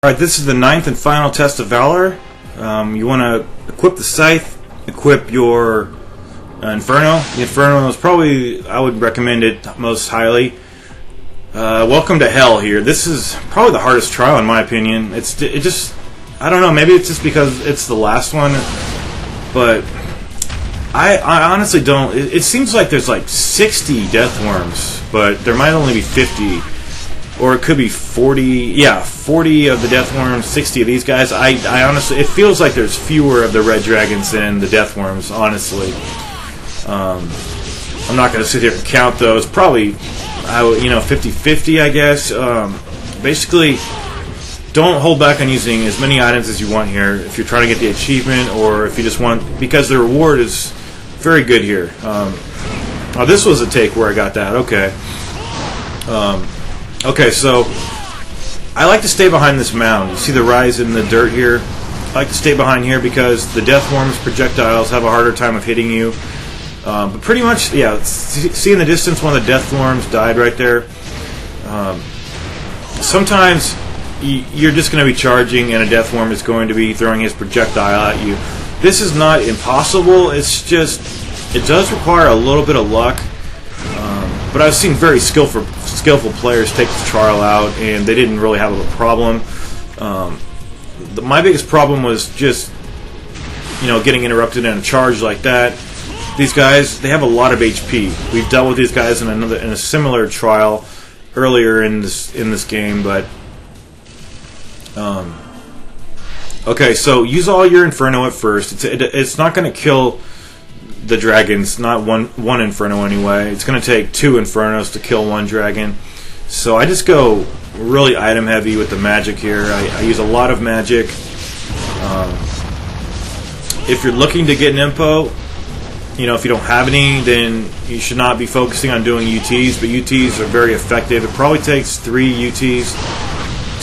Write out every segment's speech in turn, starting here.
Alright, this is the 9th and final test of Valor. You want to equip the Scythe, equip your Inferno. The Inferno is probably, I would recommend it most highly. Welcome to Hell here. This is probably the hardest trial in my opinion. It just, I don't know, maybe it's just because it's the last one, but I honestly don't. It seems like there's like 60 death worms, but there might only be 50. Or it could be 40, yeah, 40 of the death worms, 60 of these guys. I honestly, it feels like there's fewer of the red dragons than the death worms, honestly. I'm not going to sit here and count those. Probably, 50-50, I guess. Basically, don't hold back on using as many items as you want here if you're trying to get the achievement, or if you just want, because the reward is very good here. Oh, this was a take where I got that, okay. Okay, so I like to stay behind this mound. You see the rise in the dirt here? I like to stay behind here because the death worms projectiles have a harder time of hitting you. But pretty much, yeah, see in the distance one of the death worms died right there. Sometimes you're just going to be charging and a death worm is going to be throwing his projectile at you. This is not impossible, it's just, it does require a little bit of luck. But I've seen very skillful players take the trial out, and they didn't really have a problem. My biggest problem was just, getting interrupted in a charge like that. These guys, they have a lot of HP. We've dealt with these guys in a similar trial earlier in this game, but okay. So use all your Inferno at first. It's not going to kill the dragons, not one Inferno anyway. It's going to take 2 Infernos to kill 1 dragon. So I just go really item heavy with the magic here. I use a lot of magic. If you're looking to get an impo, if you don't have any, then you should not be focusing on doing UTs, but UTs are very effective. It probably takes 3 UTs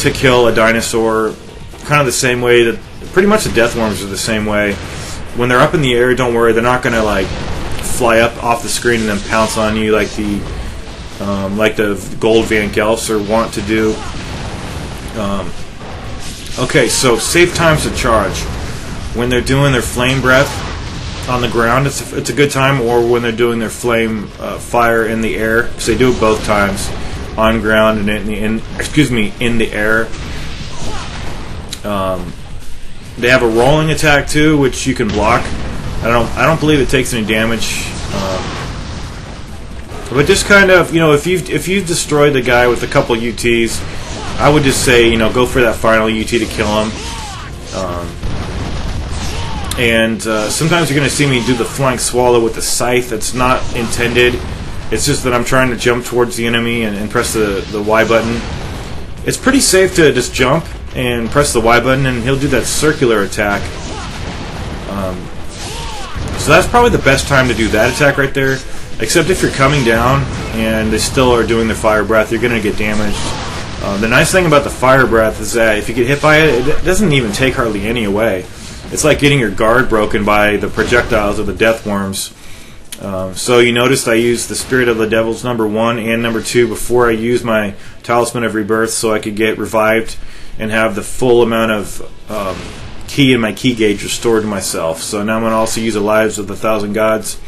to kill a dinosaur, kind of the same way that pretty much the death worms are the same way. When they're up in the air, don't worry, they're not going to fly up off the screen and then pounce on you like the gold Van Gelfs are want to do. Okay, so safe times to charge. When they're doing their flame breath on the ground, it's a good time, or when they're doing their flame fire in the air, because they do it both times, on ground and in the air. They have a rolling attack too, which you can block. I don't believe it takes any damage. But just kind of, if you've destroyed the guy with a couple UTs, I would just say, go for that final UT to kill him. Sometimes you're going to see me do the flank swallow with the scythe. That's not intended. It's just that I'm trying to jump towards the enemy and press the Y button. It's pretty safe to just jump and press the Y button, and he'll do that circular attack. So that's probably the best time to do that attack right there. Except if you're coming down and they still are doing the fire breath, you're going to get damaged. The nice thing about the fire breath is that if you get hit by it, it doesn't even take hardly any away. It's like getting your guard broken by the projectiles of the death worms. So you noticed I used the Spirit of the Devils number 1 and number 2 before I used my Talisman of Rebirth, so I could get revived and have the full amount of ki in my ki gauge restored to myself. So now I'm going to also use the Lives of the Thousand Gods.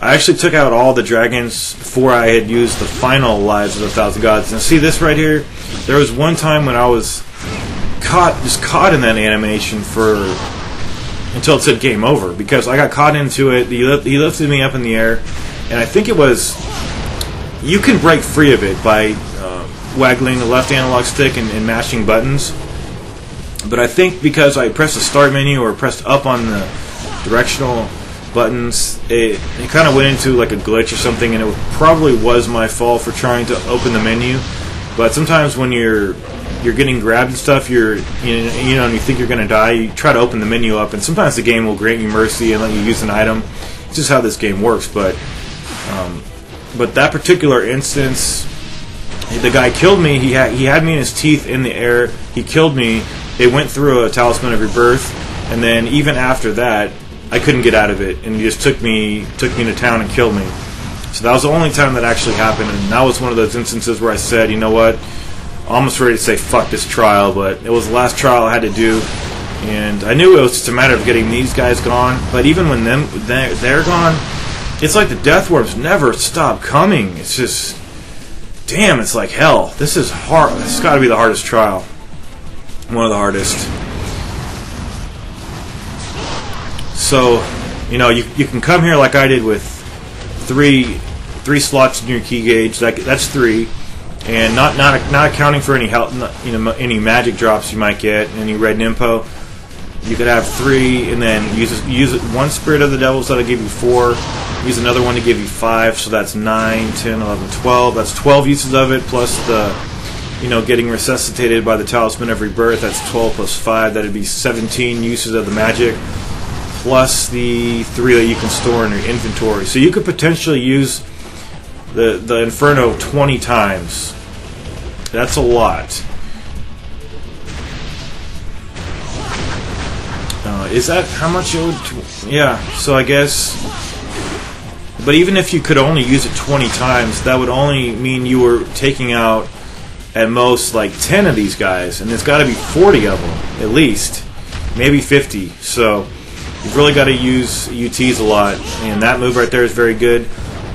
I actually took out all the dragons before I had used the final Lives of the Thousand Gods. And see this right here? There was one time when I was caught in that animation until it said game over, because I got caught into it. He lifted me up in the air, and I think it was, you can break free of it by waggling the left analog stick and mashing buttons. But I think because I pressed the start menu or pressed up on the directional buttons, it kind of went into like a glitch or something, and it probably was my fault for trying to open the menu. But sometimes when you're getting grabbed and stuff, and you think you're going to die, you try to open the menu up, and sometimes the game will grant you mercy and let you use an item. It's just how this game works. But that particular instance, the guy killed me. He had me in his teeth in the air. He killed me. It went through a Talisman of Rebirth, and then even after that, I couldn't get out of it, and he just took me to town and killed me. So that was the only time that actually happened, and that was one of those instances where I said, you know what, almost ready to say fuck this trial, but it was the last trial I had to do, and I knew it was just a matter of getting these guys gone. But even when they're gone, it's like the death worms never stop coming. It's just, damn, it's like hell. This is hard. This has got to be the hardest trial. One of the hardest. So, you know, you can come here like I did with three slots in your key gauge. That's 3, and not accounting for any health, any magic drops you might get, any red nympho. You could have 3, and then use one spirit of the devils that'll give you 4. Use another one to give you 5, so that's 9, 10, 11, 12. That's 12 uses of it, plus the, getting resuscitated by the talisman every birth. That's 12 plus 5. That'd be 17 uses of the magic, plus the 3 that you can store in your inventory. So you could potentially use the Inferno 20 times. That's a lot. Is that how much it would... Yeah, so I guess... But even if you could only use it 20 times, that would only mean you were taking out at most like 10 of these guys, and there's got to be 40 of them at least, maybe 50. So you've really got to use UTs a lot, and that move right there is very good.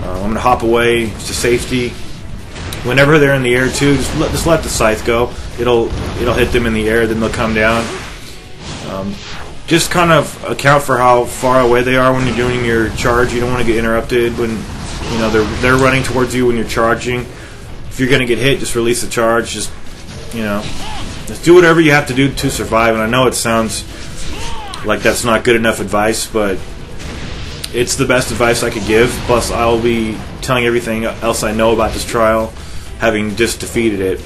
I'm going to hop away to safety. Whenever they're in the air too, just let the scythe go. It'll hit them in the air, then they'll come down. Just kind of account for how far away they are when you're doing your charge. You don't want to get interrupted when they're running towards you when you're charging. If you're going to get hit, just release the charge. Just do whatever you have to do to survive. And I know it sounds like that's not good enough advice, but it's the best advice I could give. Plus, I'll be telling everything else I know about this trial, having just defeated it.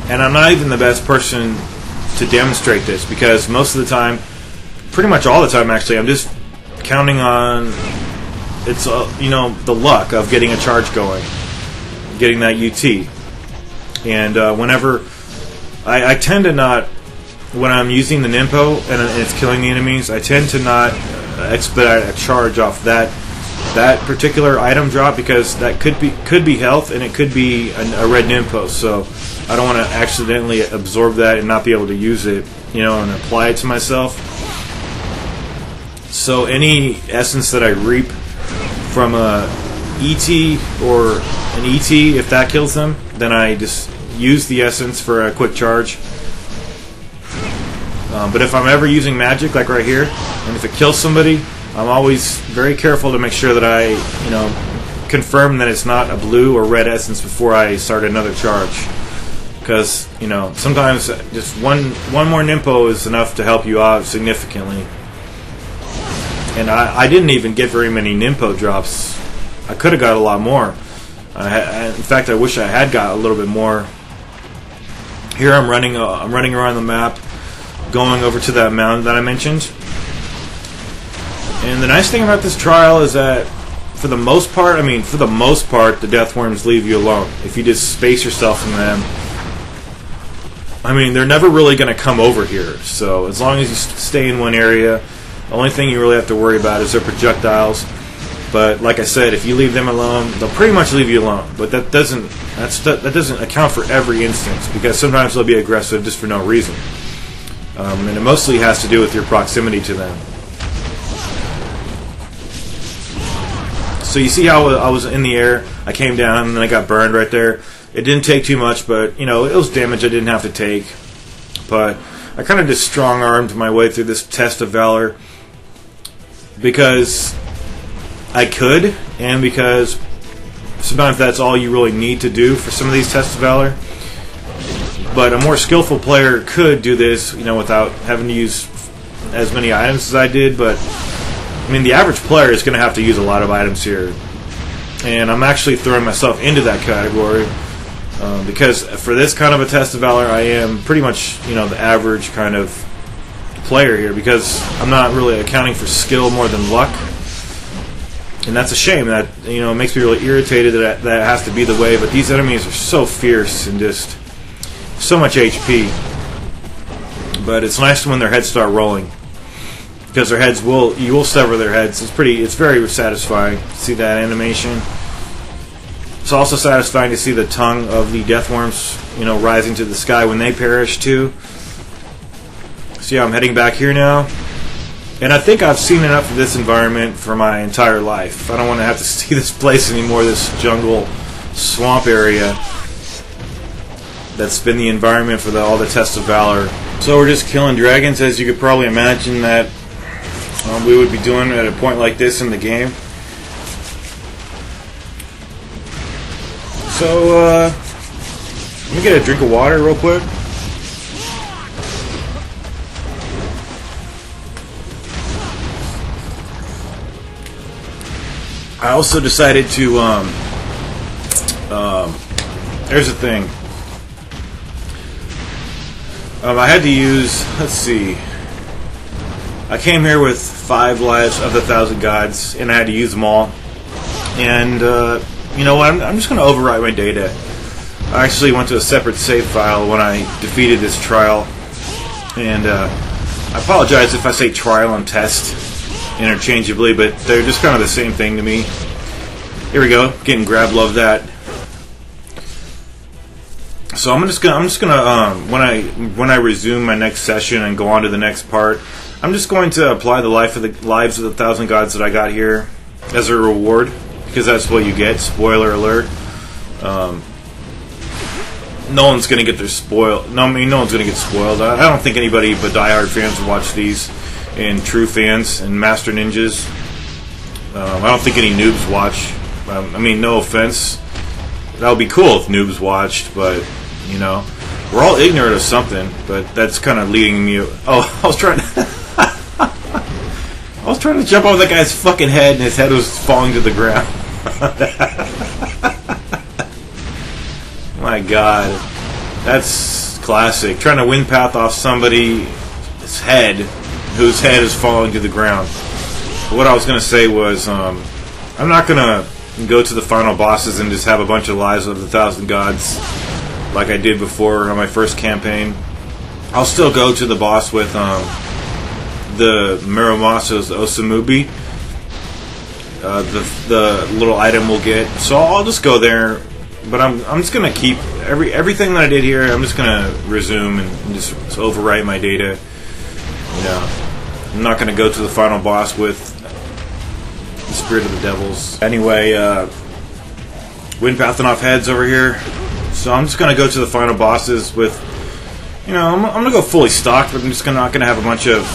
And I'm not even the best person to demonstrate this, because most of the time, pretty much all the time actually, I'm just counting on the luck of getting a charge going, getting that UT. And whenever I tend to not, when I'm using the nympho and it's killing the enemies, I tend to not expedite a charge off that particular item drop, because that could be health, and it could be a red nympho. So I don't want to accidentally absorb that and not be able to use it, and apply it to myself. So any essence that I reap from a ET or an ET, if that kills them, then I just use the essence for a quick charge. But if I'm ever using magic, like right here, and if it kills somebody, I'm always very careful to make sure that I, confirm that it's not a blue or red essence before I start another charge. Because, sometimes just one more nympho is enough to help you out significantly. And I didn't even get very many nympho drops. I could have got a lot more. In fact, I wish I had got a little bit more. Here I'm running around the map, going over to that mountain that I mentioned. And the nice thing about this trial is that, for the most part, the death worms leave you alone. If you just space yourself from them, they're never really going to come over here. So as long as you stay in one area, the only thing you really have to worry about is their projectiles. But like I said, if you leave them alone, they'll pretty much leave you alone. But that doesn't account for every instance, because sometimes they'll be aggressive just for no reason. And it mostly has to do with your proximity to them. So you see how I was in the air, I came down, and then I got burned right there. It didn't take too much, but, it was damage I didn't have to take. But I kind of just strong-armed my way through this test of Valor, because I could, and because sometimes that's all you really need to do for some of these tests of Valor. But a more skillful player could do this, without having to use as many items as I did, but the average player is going to have to use a lot of items here. And I'm actually throwing myself into that category, because for this kind of a test of Valor, I am pretty much, the average kind of player here, because I'm not really accounting for skill more than luck. And that's a shame. That, it makes me really irritated that has to be the way, but these enemies are so fierce and just so much HP. But it's nice when their heads start rolling, because their heads you will sever their heads. It's very satisfying to see that animation. It's also satisfying to see the tongue of the death worms, you know, rising to the sky when they perish too. So yeah, I'm heading back here now. And I think I've seen enough of this environment for my entire life. I don't want to have to see this place anymore, this jungle swamp area that's been the environment for all the tests of Valor. So we're just killing dragons, as you could probably imagine that we would be doing at a point like this in the game. So let me get a drink of water real quick. I also decided to, there's the thing. I had to use, let's see. I came here with 5 lives of the 1,000 gods, and I had to use them all. And, you know what, I'm just going to overwrite my data. I actually went to a separate save file when I defeated this trial. And, I apologize if I say trial and test interchangeably, but they're just kind of the same thing to me. Here we go, getting grab, love that. So I'm just gonna when I resume my next session and go on to the next part, I'm just going to apply the lives of the 1,000 gods that I got here as a reward, because that's what you get. Spoiler alert. No one's gonna get their spoil. No, I mean no one's gonna get spoiled. I don't think anybody but diehard fans will watch these. And true fans and master ninjas. I don't think any noobs watch. I mean, no offense. That would be cool if noobs watched, but, you know, we're all ignorant of something, but that's kind of leading me... Oh, I was trying to jump off that guy's fucking head, and his head was falling to the ground. My God. That's classic. Trying to wind path off somebody's head whose head is falling to the ground. What I was going to say was, I'm not going to go to the final bosses and just have a bunch of lives of the 1,000 gods like I did before on my first campaign. I'll still go to the boss with the Muromasa's Osamubi, the little item we'll get. So I'll just go there, but I'm just going to keep everything that I did here. I'm just going to resume and just overwrite my data. Yeah, I'm not going to go to the final boss with the Spirit of the Devils. Anyway, wind pathing off heads over here. So I'm just going to go to the final bosses with, you know, I'm going to go fully stocked, but I'm just not going to have a bunch of,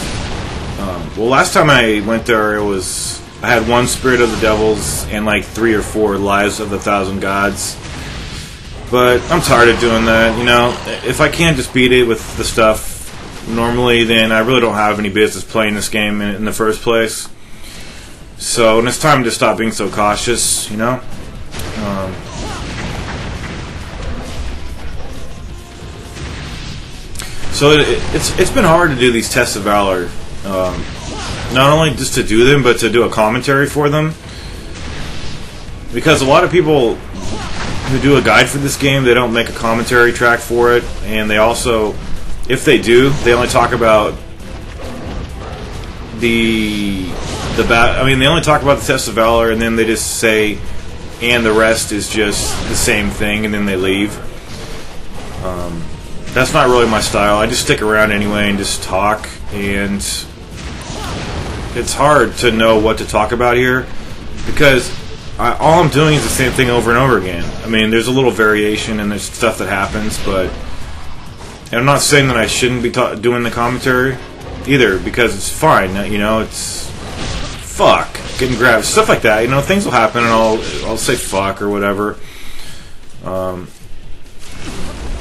well, last time I went there, I had 1 Spirit of the Devils and like 3 or 4 lives of the 1,000 gods. But I'm tired of doing that, you know. If I can't just beat it with the stuff normally, then I really don't have any business playing this game in the first place. So, and it's time to stop being so cautious, you know. So it's been hard to do these tests of Valor. Not only just to do them, but to do a commentary for them. Because a lot of people who do a guide for this game, they don't make a commentary track for it, and they also, if they do, they only talk about they only talk about the test of Valor, and then they just say, and the rest is just the same thing, and then they leave. That's not really my style. I just stick around anyway and just talk, and it's hard to know what to talk about here, because all I'm doing is the same thing over and over again. I mean, there's a little variation, and there's stuff that happens, but and I'm not saying that I shouldn't be doing the commentary either, because it's fine. You know, it's fuck, getting grabbed, stuff like that. You know, things will happen, and I'll say fuck or whatever.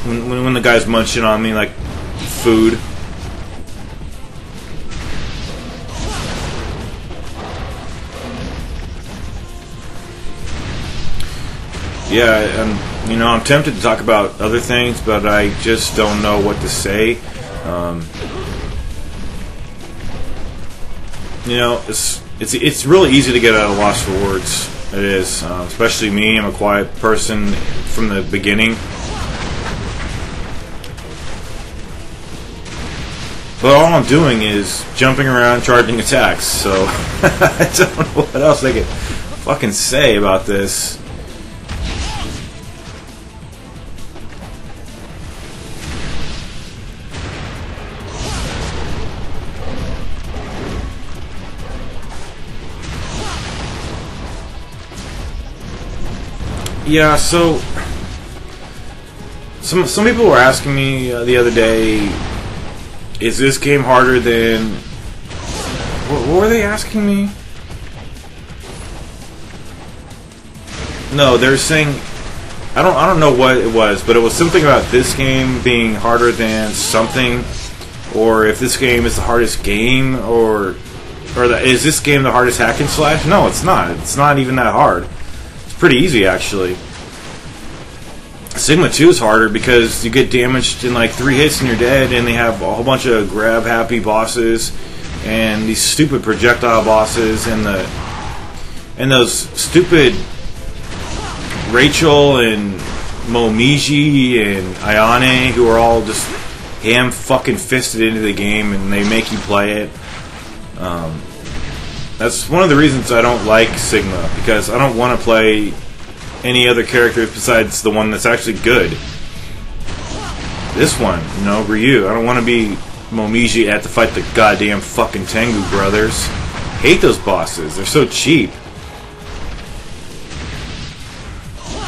When the guy's munching on me like food. Yeah, you know, I'm tempted to talk about other things, but I just don't know what to say. You know, it's really easy to get at a loss for words. It is, especially me. I'm a quiet person from the beginning. But all I'm doing is jumping around, charging attacks. So I don't know what else I can fucking say about this. Yeah, so some people were asking me the other day, is this game harder than... What were they asking me? No, they're saying... I don't know what it was, but it was something about this game being harder than something, or if this game is the hardest game, or is this game the hardest hack and slash? No, it's not. It's not even that hard. It's pretty easy, actually. Sigma 2 is harder because you get damaged in like 3 hits and you're dead, and they have a whole bunch of grab happy bosses and these stupid projectile bosses and those stupid Rachel and Momiji and Ayane, who are all just ham fucking fisted into the game, and they make you play it. That's one of the reasons I don't like Sigma, because I don't want to play any other characters besides the one that's actually good. This one, you know, Ryu. I don't want to be Momiji at to fight the goddamn fucking Tengu brothers. Hate those bosses. They're so cheap.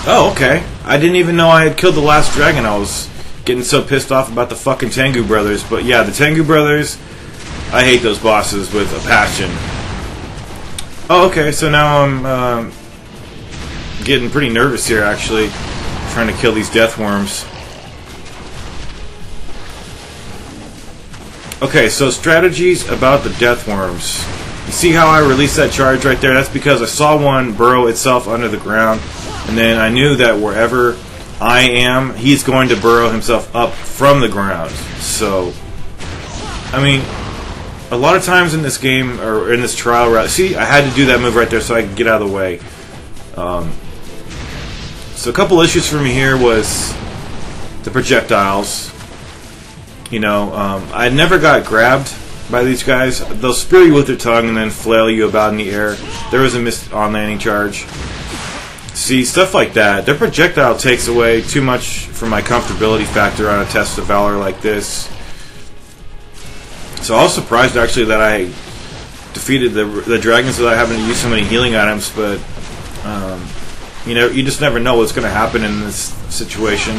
Oh, okay. I didn't even know I had killed the last dragon. I was getting so pissed off about the fucking Tengu brothers. But yeah, the Tengu brothers, I hate those bosses with a passion. Oh, okay, so now I'm getting pretty nervous here, actually, trying to kill these death worms. Okay, so strategies about the death worms. You see how I released that charge right there? That's because I saw one burrow itself under the ground, and then I knew that wherever I am, he's going to burrow himself up from the ground. So, I mean, a lot of times in this game, or in this trial route, see, I had to do that move right there so I could get out of the way. So a couple issues for me here was the projectiles. You know, I never got grabbed by these guys. They'll spear you with their tongue and then flail you about in the air. There was a missed on-landing charge. See, stuff like that. Their projectile takes away too much from my comfortability factor on a test of Valor like this. So I was surprised, actually, that I defeated the dragons without having to use so many healing items, but, you know, you just never know what's going to happen in this situation.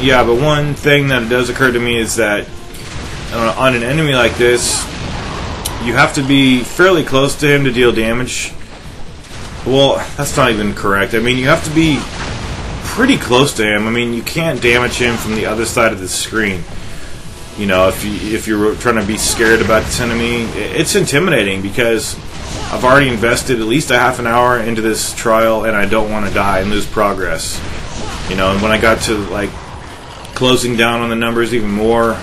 Yeah, but one thing that does occur to me is that on an enemy like this, you have to be fairly close to him to deal damage. Well, that's not even correct. I mean, you have to be pretty close to him. I mean, you can't damage him from the other side of the screen. You know, if you're trying to be scared about this enemy, it's intimidating because I've already invested at least a half an hour into this trial, and I don't want to die and lose progress. You know, and when I got to, like, closing down on the numbers even more,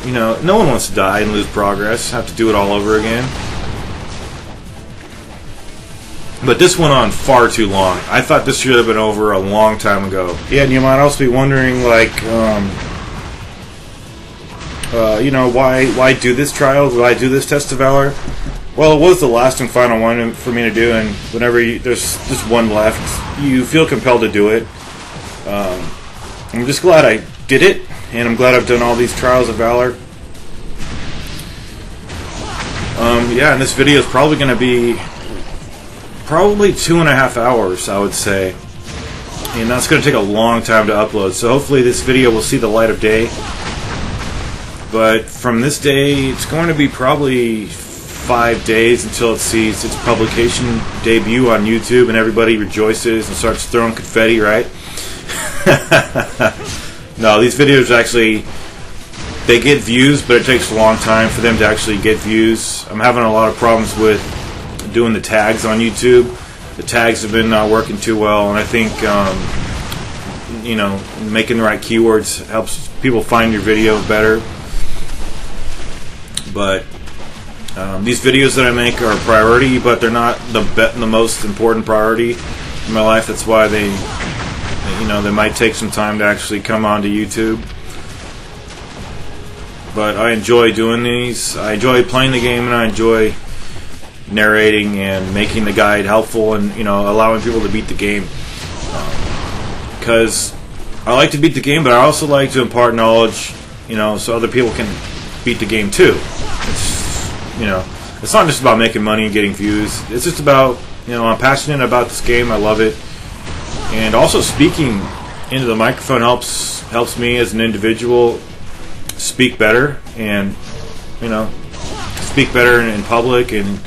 you know, no one wants to die and lose progress, have to do it all over again. But this went on far too long. I thought this should have been over a long time ago. Yeah, and you might also be wondering, like, you know, why do this trial? Why do this test of Valor? Well, it was the last and final one for me to do, and whenever there's just one left, you feel compelled to do it. I'm just glad I did it, and I'm glad I've done all these trials of Valor. Yeah, and this video is probably going to be probably 2.5 hours, I would say. And that's going to take a long time to upload, so hopefully this video will see the light of day. But from this day, it's going to be probably 5 days until it sees its publication debut on YouTube and everybody rejoices and starts throwing confetti, right? No, these videos actually, they get views, but it takes a long time for them to actually get views. I'm having a lot of problems with doing the tags on YouTube. The tags have been not working too well, and I think, you know, making the right keywords helps people find your video better. But these videos that I make are a priority, but they're not the most important priority in my life. That's why they, you know, they might take some time to actually come onto YouTube. But I enjoy doing these. I enjoy playing the game, and I enjoy narrating and making the guide helpful, and, you know, allowing people to beat the game. Because I like to beat the game, but I also like to impart knowledge, you know, so other people can beat the game too. It's, you know, it's not just about making money and getting views. It's just about, I'm passionate about this game. I love it, and also speaking into the microphone helps me as an individual speak better, and speak better in public and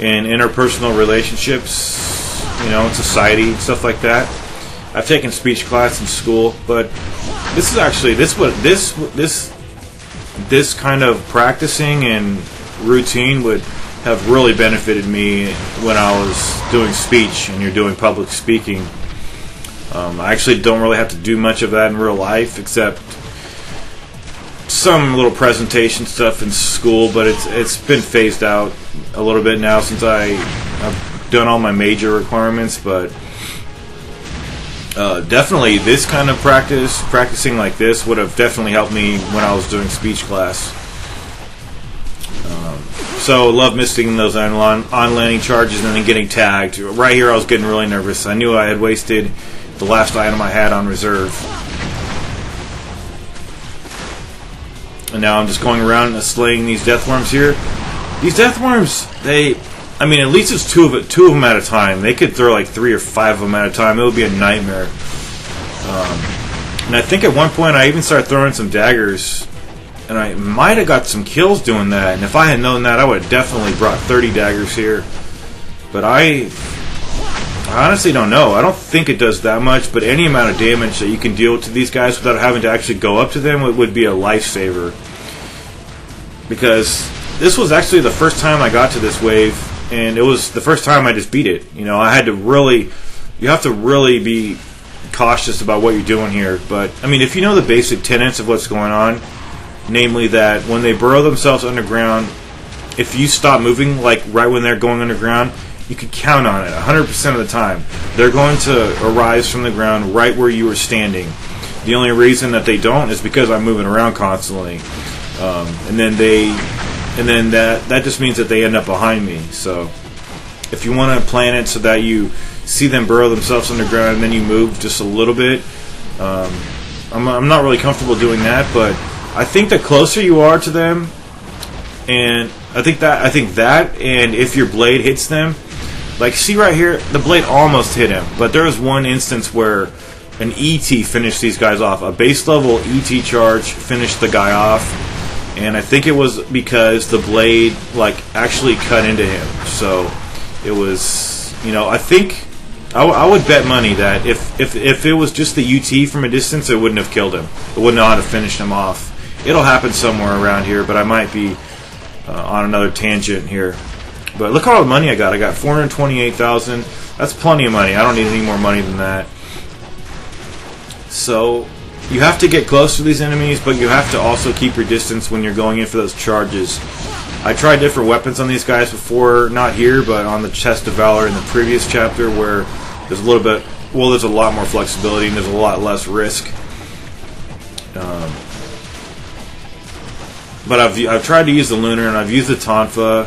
in interpersonal relationships, in society, stuff like that. I've taken speech class in school, but this is actually this kind of practicing and routine would have really benefited me when I was doing speech and you're doing public speaking. I actually don't really have to do much of that in real life, except some little presentation stuff in school, but it's been phased out a little bit now since I've done all my major requirements. But definitely this kind of practicing like this would have definitely helped me when I was doing speech class. So love missing those on-landing charges and then getting tagged. Right here I was getting really nervous. I knew I had wasted the last item I had on reserve. And now I'm just going around and slaying these deathworms here. These deathworms, at least it's two of them at a time. They could throw like 3 or 5 of them at a time. It would be a nightmare. And I think at one point I even started throwing some daggers, and I might have got some kills doing that. And if I had known that, I would have definitely brought 30 daggers here. But I honestly don't know. I don't think it does that much, but any amount of damage that you can deal to these guys without having to actually go up to them would be a lifesaver. Because this was actually the first time I got to this wave, and it was the first time I just beat it. You have to really be cautious about what you're doing here. But, if you know the basic tenets of what's going on, namely that when they burrow themselves underground, if you stop moving, like right when they're going underground, you can count on it 100% of the time. They're going to arise from the ground right where you were standing. The only reason that they don't is because I'm moving around constantly, and then that just means that they end up behind me. So if you want to plan it so that you see them burrow themselves underground and then you move just a little bit, I'm not really comfortable doing that, but I think the closer you are to them, and I think that, and if your blade hits them. Like, see right here, the blade almost hit him, but there was one instance where an ET finished these guys off. A base level ET charge finished the guy off, and I think it was because the blade, actually cut into him. So, it was, I think, I would bet money that if it was just the UT from a distance, it wouldn't have killed him. It would not have finished him off. It'll happen somewhere around here, but I might be on another tangent here. But look how much money I got. I got 428,000. That's plenty of money. I don't need any more money than that. So you have to get close to these enemies, but you have to also keep your distance when you're going in for those charges. I tried different weapons on these guys before, not here, but on the Chest of Valor in the previous chapter, where there's there's a lot more flexibility and there's a lot less risk. But I've tried to use the Lunar and I've used the Tonfa.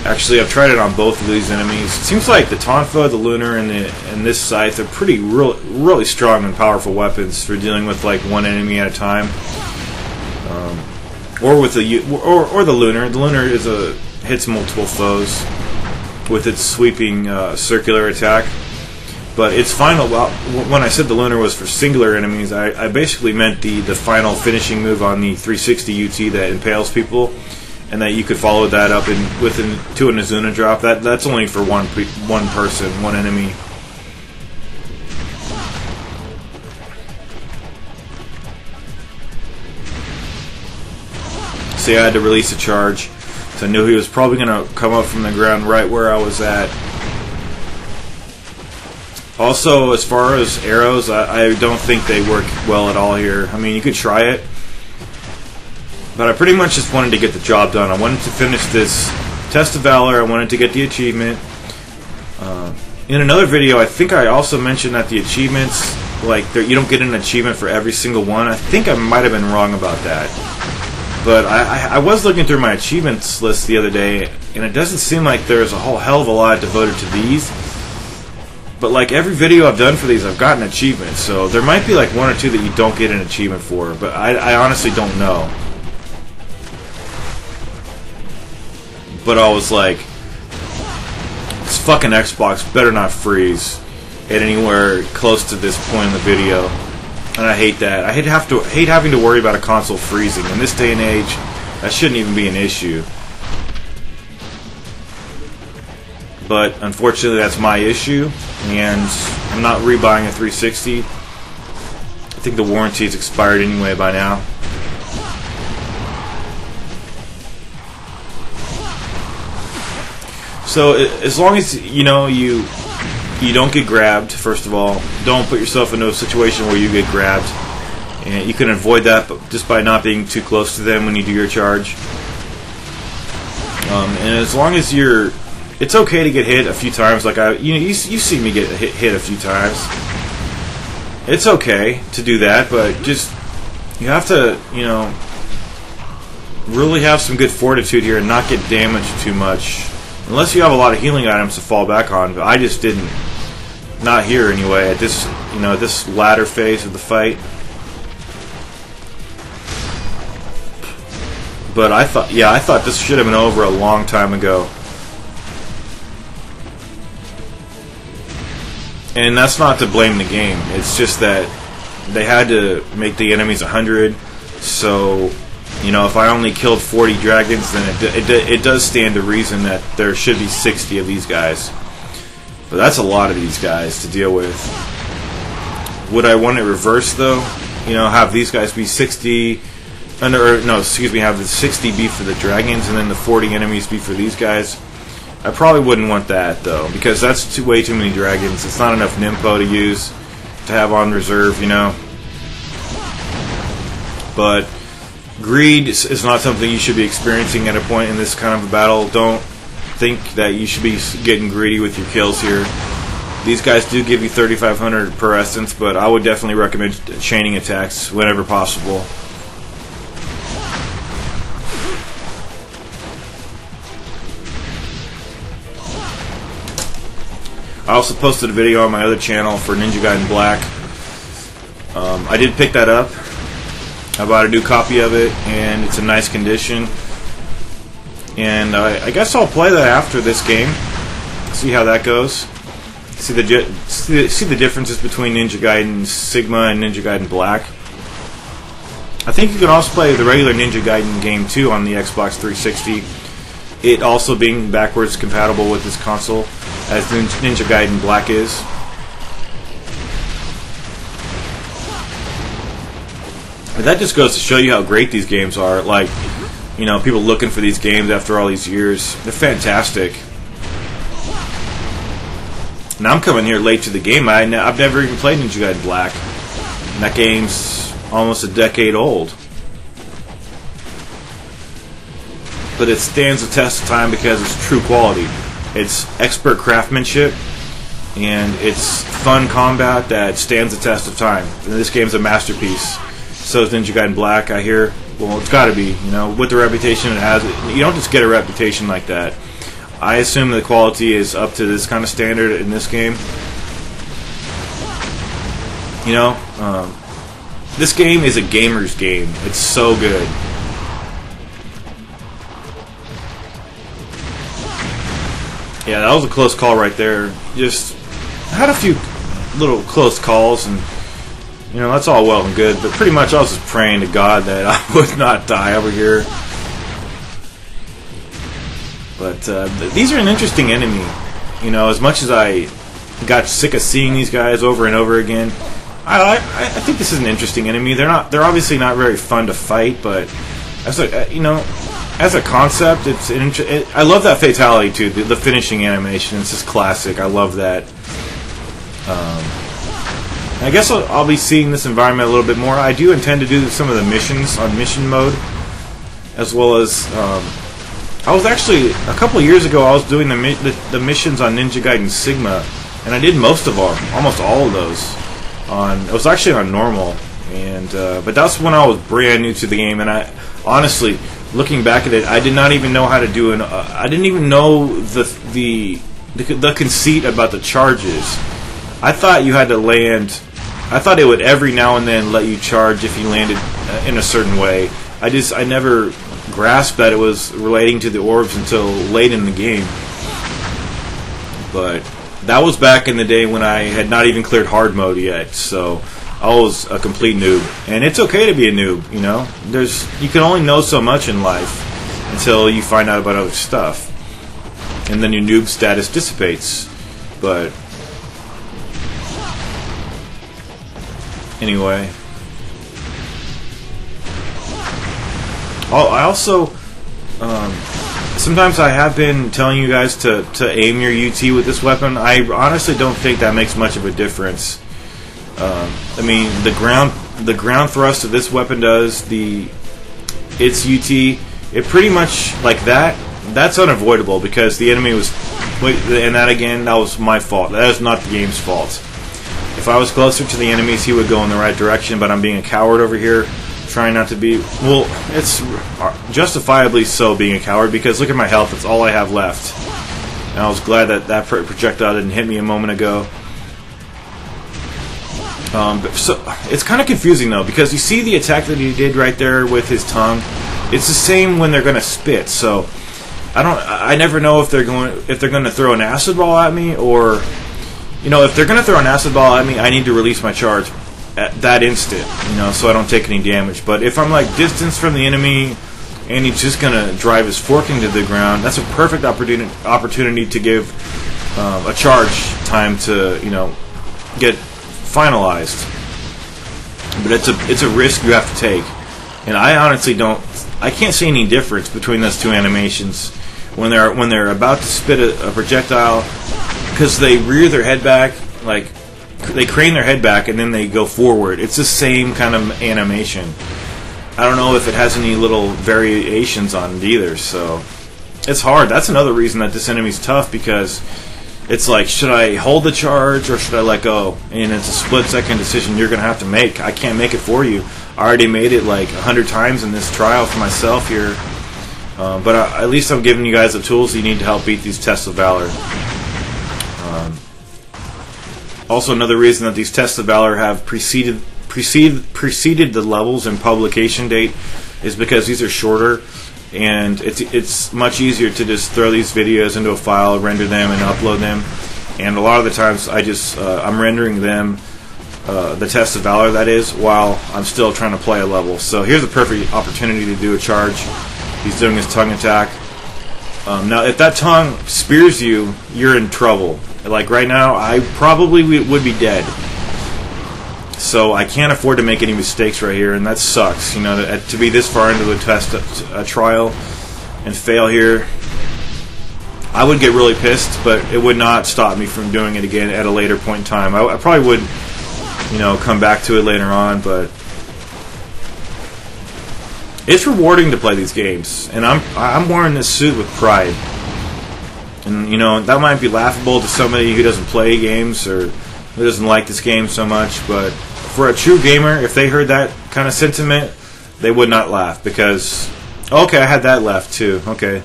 Actually, I've tried it on both of these enemies. It seems like the Tonfa, the Lunar, and this Scythe are pretty really strong and powerful weapons for dealing with one enemy at a time. Or with the Lunar. The Lunar hits multiple foes with its sweeping circular attack. But its final, when I said the Lunar was for singular enemies, I basically meant the final finishing move on the 360 UT that impales people. And that you could follow that up to an Azuna drop. That's only for one person, one enemy. See, I had to release a charge, so I knew he was probably going to come up from the ground right where I was at. Also, as far as arrows, I don't think they work well at all here. You could try it. But I pretty much just wanted to get the job done. I wanted to finish this Test of Valor. I wanted to get the achievement. In another video, I think I also mentioned that the achievements, you don't get an achievement for every single one. I think I might have been wrong about that. But I was looking through my achievements list the other day, and it doesn't seem like there's a whole hell of a lot devoted to these. But every video I've done for these, I've gotten achievements. So there might be 1 or 2 that you don't get an achievement for. But I honestly don't know. but I was like, this fucking Xbox better not freeze at anywhere close to this point in the video. And I hate that. I hate having to worry about a console freezing. In this day and age, that shouldn't even be an issue. But unfortunately, that's my issue, and I'm not rebuying a 360. I think the warranty is expired anyway by now. So as long as you know you don't get grabbed, first of all, don't put yourself into a situation where you get grabbed, and you can avoid that just by not being too close to them when you do your charge. And as long as it's okay to get hit a few times. Like you see me get hit a few times. It's okay to do that, but just you have to, really have some good fortitude here and not get damaged too much. Unless you have a lot of healing items to fall back on, but I just didn't. Not here anyway. At this, this latter phase of the fight. But I thought this should have been over a long time ago. And that's not to blame the game. It's just that they had to make the enemies 100. So, if I only killed 40 dragons, then it does stand to reason that there should be 60 of these guys. But that's a lot of these guys to deal with. Would I want it reversed though? Have these guys be 60, have the 60 be for the dragons and then the 40 enemies be for these guys? I probably wouldn't want that though, because that's way too many dragons. It's not enough Nympho to use, to have on reserve, But greed is not something you should be experiencing at a point in this kind of a battle. Don't think that you should be getting greedy with your kills here. These guys do give you 3,500 per essence, but I would definitely recommend chaining attacks whenever possible. I also posted a video on my other channel for Ninja Gaiden Black. I did pick that up. I bought a new copy of it, and it's in nice condition. And I guess I'll play that after this game. See how that goes. See the differences between Ninja Gaiden Sigma and Ninja Gaiden Black. I think you can also play the regular Ninja Gaiden game too on the Xbox 360. It also being backwards compatible with this console, as Ninja Gaiden Black is. But that just goes to show you how great these games are. Like, people looking for these games after all these years. They're fantastic. Now I'm coming here late to the game. I've never even played Ninja Gaiden Black. And that game's almost a decade old. But it stands the test of time because it's true quality. It's expert craftsmanship, and it's fun combat that stands the test of time. And this game's a masterpiece. So is Ninja Gaiden Black, I hear. Well, it's got to be, with the reputation it has. You don't just get a reputation like that. I assume the quality is up to this kind of standard in this game. This game is a gamer's game. It's so good. Yeah, that was a close call right there. Just had a few little close calls, and that's all well and good. But pretty much I was just praying to God that I would not die over here. But these are an interesting enemy. As much as I got sick of seeing these guys over and over again, I think this is an interesting enemy. They're obviously not very fun to fight, but as a concept, I love that fatality too. The finishing animation, it's just classic. I love that. I guess I'll be seeing this environment a little bit more. I do intend to do some of the missions on mission mode, as well as I was actually a couple of years ago. I was doing the missions on Ninja Gaiden Sigma, and I did almost all of those. It was actually on normal, and but that's when I was brand new to the game, and I honestly, looking back at it, I did not even know how to do I didn't even know the conceit about the charges. I thought you had to land. I thought it would every now and then let you charge if you landed in a certain way. I never grasp that it was relating to the orbs until late in the game. But that was back in the day when I had not even cleared hard mode yet, so I was a complete noob. And it's okay to be a noob, you know? You can only know so much in life until you find out about other stuff. And then your noob status dissipates. But anyway, I also sometimes I have been telling you guys to aim your UT with this weapon. I honestly don't think that makes much of a difference. I mean, the ground thrust that this weapon does, its UT, it pretty much like that. That's unavoidable because the enemy was, and that was my fault. That is not the game's fault. If I was closer to the enemies, he would go in the right direction. But I'm being a coward over here, trying not to be. Well, it's justifiably so being a coward because look at my health. That's all I have left. And I was glad that projectile didn't hit me a moment ago. So it's kind of confusing though because you see the attack that he did right there with his tongue. It's the same when they're going to spit. So I never know if they're going to throw an acid ball at me or, you know, if they're going to throw an acid ball at me, I need to release my charge at that instant, you know, so I don't take any damage. But if I'm like distance from the enemy and he's just going to drive his fork into the ground, that's a perfect opportunity to give a charge time to, you know, get finalized. But it's a risk you have to take, and I honestly I can't see any difference between those two animations when they're about to spit a projectile, because they rear their head back, like they crane their head back and then they go forward. It's the same kind of animation. I don't know if it has any little variations on it either, so it's hard. That's another reason that this enemy's tough, because it's like, should I hold the charge or should I let go? And it's a split-second decision you're going to have to make. I can't make it for you. I already made it like 100 times in this trial for myself here. But at least I'm giving you guys the tools you need to help beat these tests of Valor. Also, another reason that these tests of Valor have preceded the levels in publication date is because these are shorter. And it's much easier to just throw these videos into a file, render them, and upload them. And a lot of the times, I'm rendering them, the test of Valor, that is, while I'm still trying to play a level. So here's a perfect opportunity to do a charge. He's doing his tongue attack. Now, if that tongue spears you, you're in trouble. Like right now, I probably would be dead. So I can't afford to make any mistakes right here, and that sucks. You know, to be this far into the test trial and fail here, I would get really pissed, but it would not stop me from doing it again at a later point in time. I probably would, you know, come back to it later on, but it's rewarding to play these games, and I'm wearing this suit with pride. And you know, that might be laughable to somebody who doesn't play games or who doesn't like this game so much, but for a true gamer, if they heard that kind of sentiment, they would not laugh, because, okay, I had that left too, okay.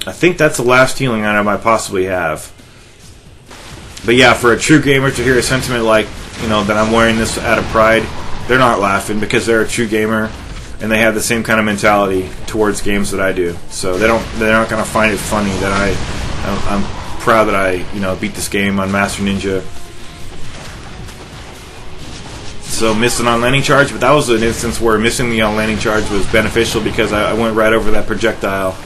I think that's the last healing item I possibly have. But yeah, for a true gamer to hear a sentiment like, you know, that I'm wearing this out of pride, they're not laughing because they're a true gamer and they have the same kind of mentality towards games that I do. So they're not going to find it funny that I'm proud that I, you know, beat this game on Master Ninja. So missed an on-landing charge, but that was an instance where missing the on-landing charge was beneficial because I went right over that projectile.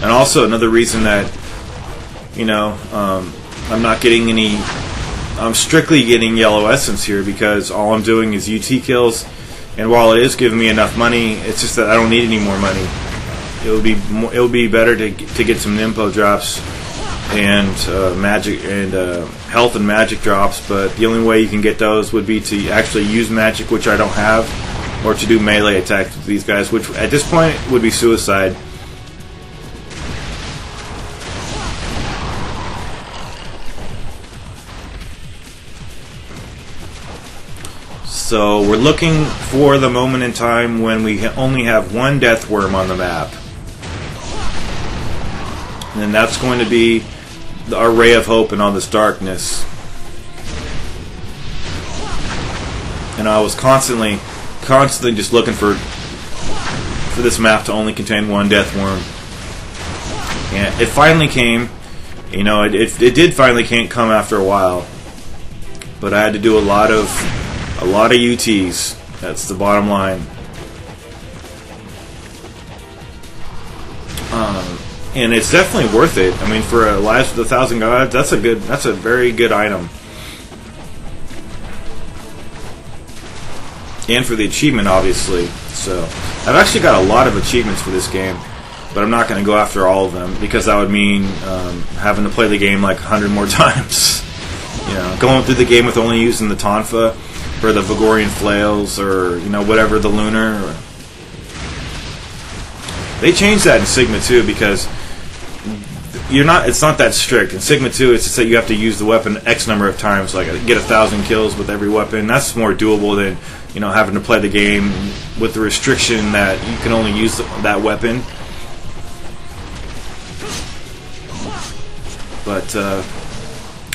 And also another reason that, you know, I'm not getting any, I'm strictly getting yellow essence here because all I'm doing is UT kills, and while it is giving me enough money, it's just that I don't need any more money. It would be better to get some Nimpo drops and magic and health and magic drops, but the only way you can get those would be to actually use magic, which I don't have, or to do melee attacks with these guys, which at this point would be suicide. So we're looking for the moment in time when we only have one death worm on the map. And that's going to be our ray of hope in all this darkness. And I was constantly just looking for this map to only contain one death worm. And it finally came. You know, it did finally come after a while. But I had to do a lot of UTs. That's the bottom line. And it's definitely worth it. I mean, for Lives with 1,000 Gods, that's a very good item. And for the achievement, obviously. So I've actually got a lot of achievements for this game, but I'm not going to go after all of them because that would mean having to play the game like 100 more times. You know, going through the game with only using the Tonfa for the Vigorian flails, or whatever, the lunar. They changed that in Sigma 2 because it's not that strict. In Sigma 2, it's just that you have to use the weapon X number of times, like get 1,000 kills with every weapon. That's more doable than having to play the game with the restriction that you can only use that weapon. But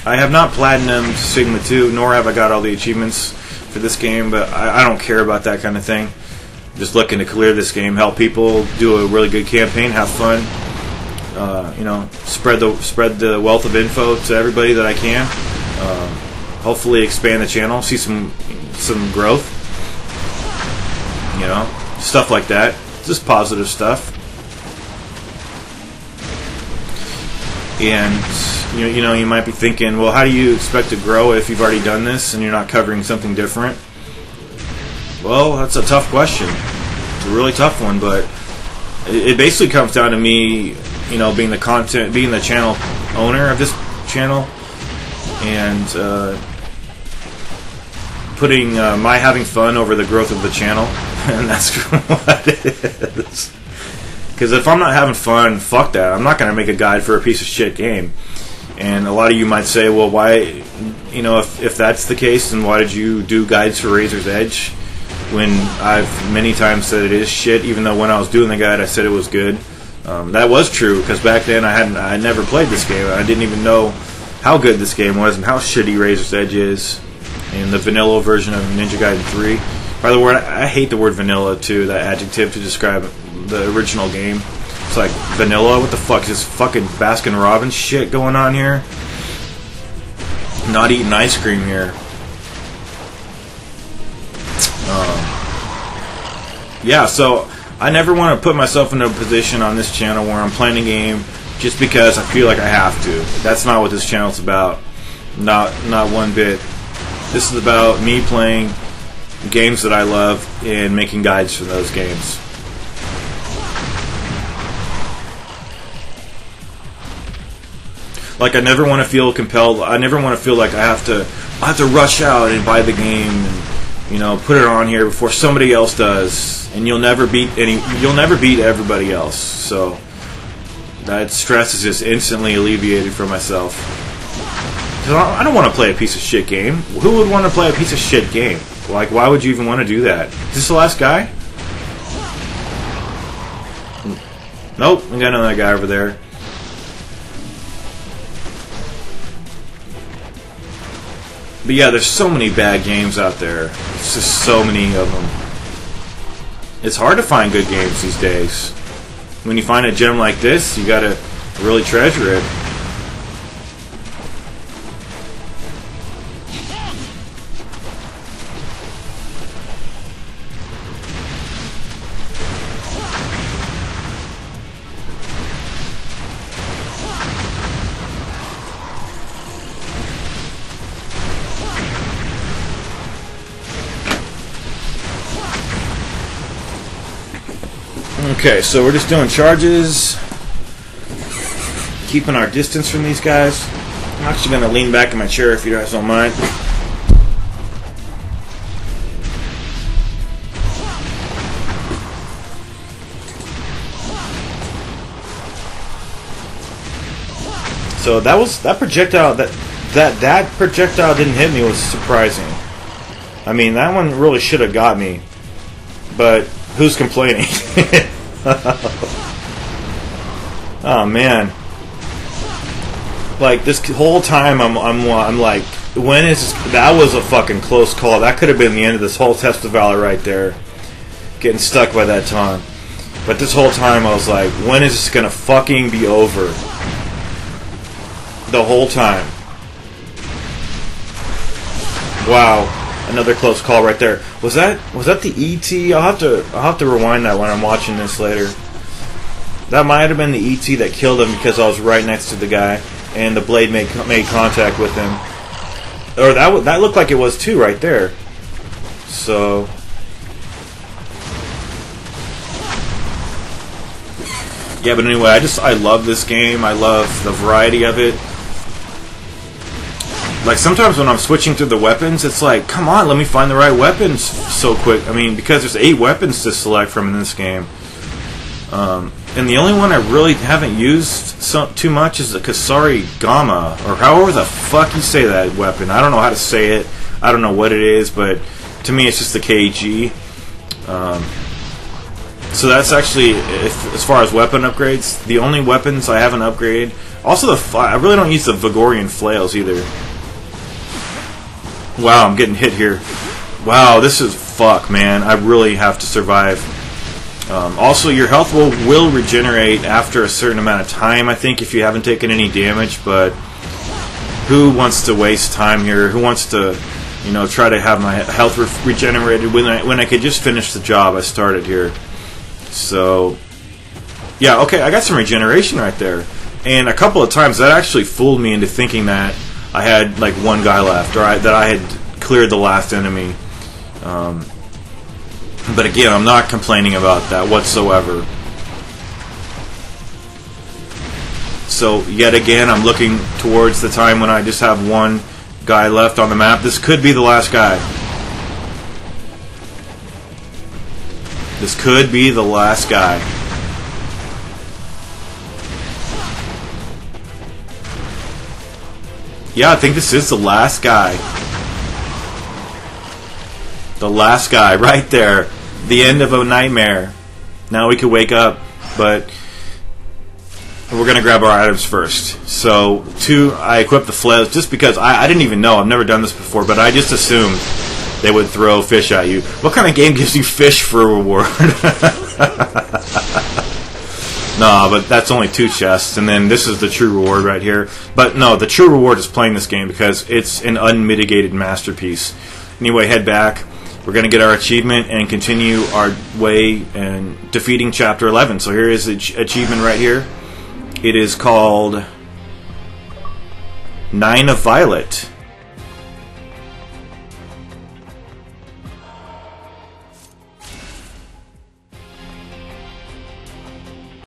I have not platinumed Sigma 2, nor have I got all the achievements for this game, but I don't care about that kind of thing. I'm just looking to clear this game, help people, do a really good campaign, have fun, spread the wealth of info to everybody that I can. Hopefully expand the channel, see some growth, stuff like that. Just positive stuff. And you might be thinking, well, how do you expect to grow if you've already done this and you're not covering something different? Well, that's a tough question. It's a really tough one, but it basically comes down to me, being the channel owner of this channel, and putting my having fun over the growth of the channel, and that's what it is. Because if I'm not having fun, fuck that. I'm not going to make a guide for a piece of shit game. And a lot of you might say, well, why, if that's the case, then why did you do guides for Razor's Edge? When I've many times said it is shit, even though when I was doing the guide I said it was good. That was true, because back then I never played this game. I didn't even know how good this game was and how shitty Razor's Edge is in the vanilla version of Ninja Gaiden 3. By the way, I hate the word vanilla too, that adjective to describe the original game. It's like, vanilla? What the fuck? Is this fucking Baskin Robbins shit going on here? Not eating ice cream here. Yeah, so I never want to put myself in a position on this channel where I'm playing a game just because I feel like I have to. That's not what this channel's about. Not one bit. This is about me playing games that I love and making guides for those games. Like, I never want to feel compelled. I never want to feel like I have to rush out and buy the game and put it on here before somebody else does. And you'll never beat everybody else. So that stress is just instantly alleviated for myself. 'Cause I don't want to play a piece of shit game. Who would want to play a piece of shit game? Like, why would you even want to do that? Is this the last guy? Nope, we got another guy over there. But yeah, there's so many bad games out there. It's just so many of them. It's hard to find good games these days. When you find a gem like this, you gotta really treasure it. Okay, so we're just doing charges, keeping our distance from these guys. I'm actually going to lean back in my chair if you guys don't mind. So that projectile that projectile didn't hit me was surprising. I mean, that one really should have got me, but who's complaining? Oh man. Like this whole time, I'm like, when is this? That was a fucking close call. That could have been the end of this whole test of Valor right there. Getting stuck by that taunt. But this whole time I was like, when is this gonna fucking be over? The whole time. Wow, another close call right there. Was that the ET? I'll have to rewind that when I'm watching this later. That might have been the ET that killed him because I was right next to the guy and the blade made contact with him. Or that looked like it was too right there. So yeah, but anyway, I love this game. I love the variety of it. Like, sometimes when I'm switching through the weapons, it's like, come on, let me find the right weapons so quick. I mean, because there's 8 weapons to select from in this game. And the only one I really haven't used too much is the Kasari Gamma, or however the fuck you say that weapon. I don't know how to say it. I don't know what it is, but to me it's just the KG. So that's actually, as far as weapon upgrades, the only weapons I haven't upgraded. Also, I really don't use the Vigorian flails either. Wow, I'm getting hit here. Wow, this is fuck, man. I really have to survive. Also, your health will regenerate after a certain amount of time, I think, if you haven't taken any damage, but who wants to waste time here? Who wants to, you know, try to have my health regenerated when I could just finish the job I started here? So, yeah, okay, I got some regeneration right there. And a couple of times that actually fooled me into thinking that I had like one guy left, or that I had cleared the last enemy. But again, I'm not complaining about that whatsoever. So yet again, I'm looking towards the time when I just have one guy left on the map. This could be the last guy. This could be the last guy. Yeah, I think this is the last guy. The last guy, right there. The end of a nightmare. Now we can wake up, but we're going to grab our items first. So, I equipped the flails just because I didn't even know. I've never done this before, but I just assumed they would throw fish at you. What kind of game gives you fish for a reward? Nah, but that's only 2 chests, and then this is the true reward right here. But no, the true reward is playing this game because it's an unmitigated masterpiece. Anyway, head back. We're going to get our achievement and continue our way in defeating Chapter 11. So here is the achievement right here. It is called 9 of Violet.